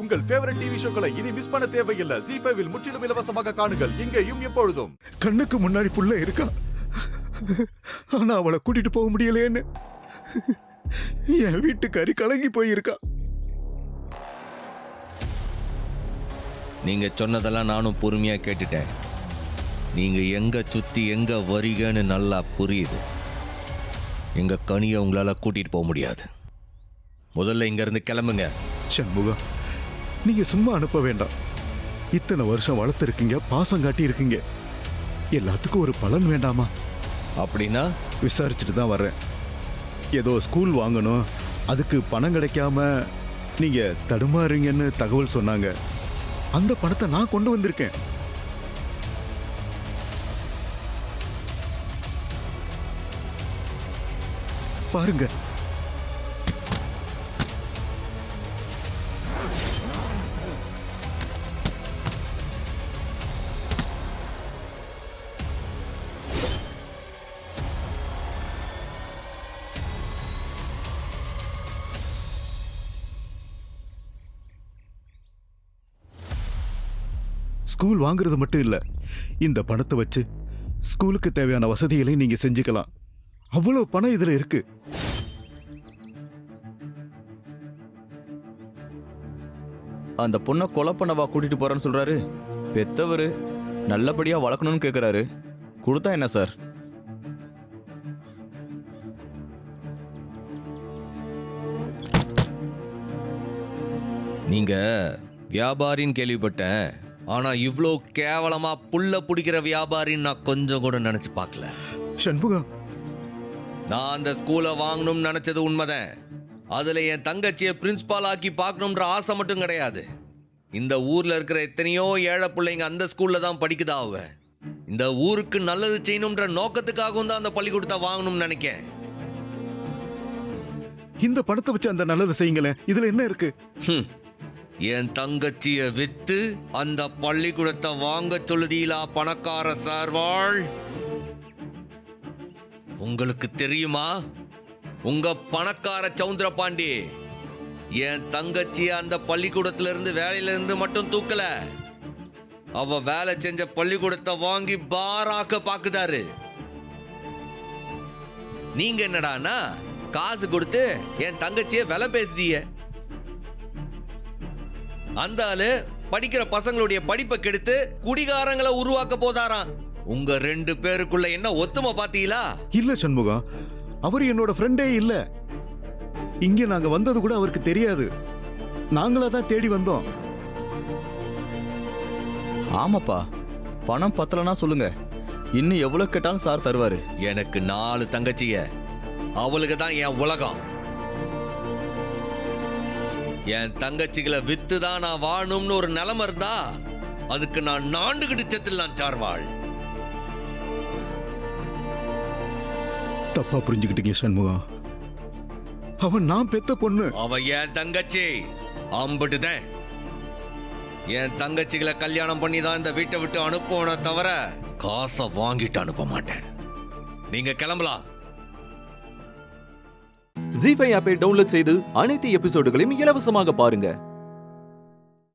உங்கள் favourite TV ஷோக்களை இனி miss பண்ண தேவையில்லை. ZEE5 இல் முற்றிலும் இலவசமாக காணுங்கள், இங்கேயும் எப்பொழுதும். கண்ணுக்கு முன்னாடி புள்ள இருக்கா, ஆனா அவளை கூட்டிட்டு போக முடியலையேன்னு என் வீட்டுக்காரி கலங்கி போயிருக்கா. நீங்க சொன்னதெல்லாம் நானும் பொறுமையா கேட்டுட்டேன். நீங்க எங்க சுத்தி எங்க வரீங்கன்னு நல்லா புரியுது. எங்க கனியை உங்களால கூட்டிட்டு போக முடியாது. முதல்ல இங்க இருந்து கிளம்புங்க. சண்முகம், நீங்க சும்மா அனுப்ப வேண்டாம். இத்தனை வருஷம் வளர்த்துருக்கீங்க, பாசம் காட்டி இருக்கீங்க, எல்லாத்துக்கும் ஒரு பலன் வேண்டாமா? அப்படின்னா விசாரிச்சுட்டு தான் வர்றேன். ஏதோ ஸ்கூல் வாங்கணும், அதுக்கு பணம் கிடைக்காம நீங்க தடுமாறுங்கன்னு தகவல் சொன்னாங்க. அந்த பணத்தை நான் கொண்டு வந்திருக்கேன். பாருங்க. ஸ்கூல் வாங்குறது மட்டும் இல்ல, இந்த பணத்தை வச்சு ஸ்கூலுக்கு தேவையான வசதிகளையும் நீங்க செஞ்சுக்கலாம். அவ்வளவு பணம் இதுல இருக்கு. அந்த பொண்ணை கொலை பண்ணவா கூட்டிட்டு போறேன்னு சொல்றாரு. பெத்தவரு நல்லபடியா வளர்க்கணும்னு கேக்குறாரு. கொடுத்தா என்ன சார்? நீங்க வியாபாரின்னு கேள்விப்பட்டேன். ஆனா இவ்ளோ கேவலமா புல்ல பிடிக்கிற வியாபாரின்னு நான் கொஞ்சம் கூட நினைச்சு பார்க்கல. சண்முகம், நான் அந்த ஸ்கூலை வாங்கணும்னு நினைச்சது உண்மைதான். அதுல என் தங்கச்சியை பிரின்சிபால் ஆக்கி பார்க்கணும்ன்ற ஆசை மட்டும் கிடையாது. இந்த ஊர்ல இருக்கிற எத்தனையோ ஏழை பிள்ளைங்க அந்த ஸ்கூல்ல தான் படிக்குதாவ. இந்த ஊருக்கு நல்லது செய்யணும்ன்ற நோக்கத்துக்காகவும் தான் அந்த பள்ளிக்கூடத்தை வாங்கணும்னு நினைக்கேன். இந்த பணத்தை வச்சு அந்த நல்லதை செய்யுங்களேன். இதுல என்ன இருக்கு? என் தங்கச்சிய வித்து அந்த பள்ளிக்கூடத்தை வாங்க சொல்லுதீலா பணக்கார சார்வாள். உங்களுக்கு தெரியுமா, உங்க பணக்கார சவுந்தர பாண்டி என் தங்கச்சிய அந்த பள்ளிக்கூடத்துல இருந்து வேலையில இருந்து மட்டும் தூக்கல, அவ வேலை செஞ்ச பள்ளிக்கூடத்தை வாங்கி பாராக்க பாக்குதாரு. நீங்க என்னடானா காசு கொடுத்து என் தங்கச்சிய விலை பேசுதீங்க. அந்த ஆளு படிக்கிற பசங்களுடைய படிப்பை கெடுத்து குடிகாரங்களை உருவாக்க போதாராம். உங்க ரெண்டு பேருக்குள்ள என்ன ஒத்துமை பாத்தீங்களா? இல்ல சண்முகம், அவர் என்னோட ஃப்ரெண்டே இல்ல. இங்க நாங்க வந்தது கூட அவருக்கு தெரியாது. நாங்களா தான் தேடி வந்தோம். ஆமாப்பா, பணம் பத்தலனா சொல்லுங்க, இன்னும் எவ்வளவு கேட்டாலும் சார் தருவாரு. எனக்கு 4 தங்கச்சிய, அவளுக்கு தான் என் உலகம். என் தங்கச்சிகளை வித்து தான் நான் வாழணும்னு ஒரு நிலைமை இருந்தா அதுக்கு நான் நாண்டுகிட்டு செத்துலாம் சார்வாள். தப்பா புரிஞ்சுக்கிட்டீங்க சண்முகம். அவன் நான் பெத்த பொண்ணு. அவ என் தங்கச்சி அம்பட்டுதான். என் தங்கச்சிகளை கல்யாணம் பண்ணி தான் இந்த வீட்டை விட்டு அனுப்புவன தவிர காசை வாங்கிட்டு அனுப்ப மாட்டேன். நீங்க கிளம்பலாம். ZEE5 ஆப்பை டவுன்லோட் செய்து அனைத்து எபிசோடுகளையும் இலவசமாக பாருங்க.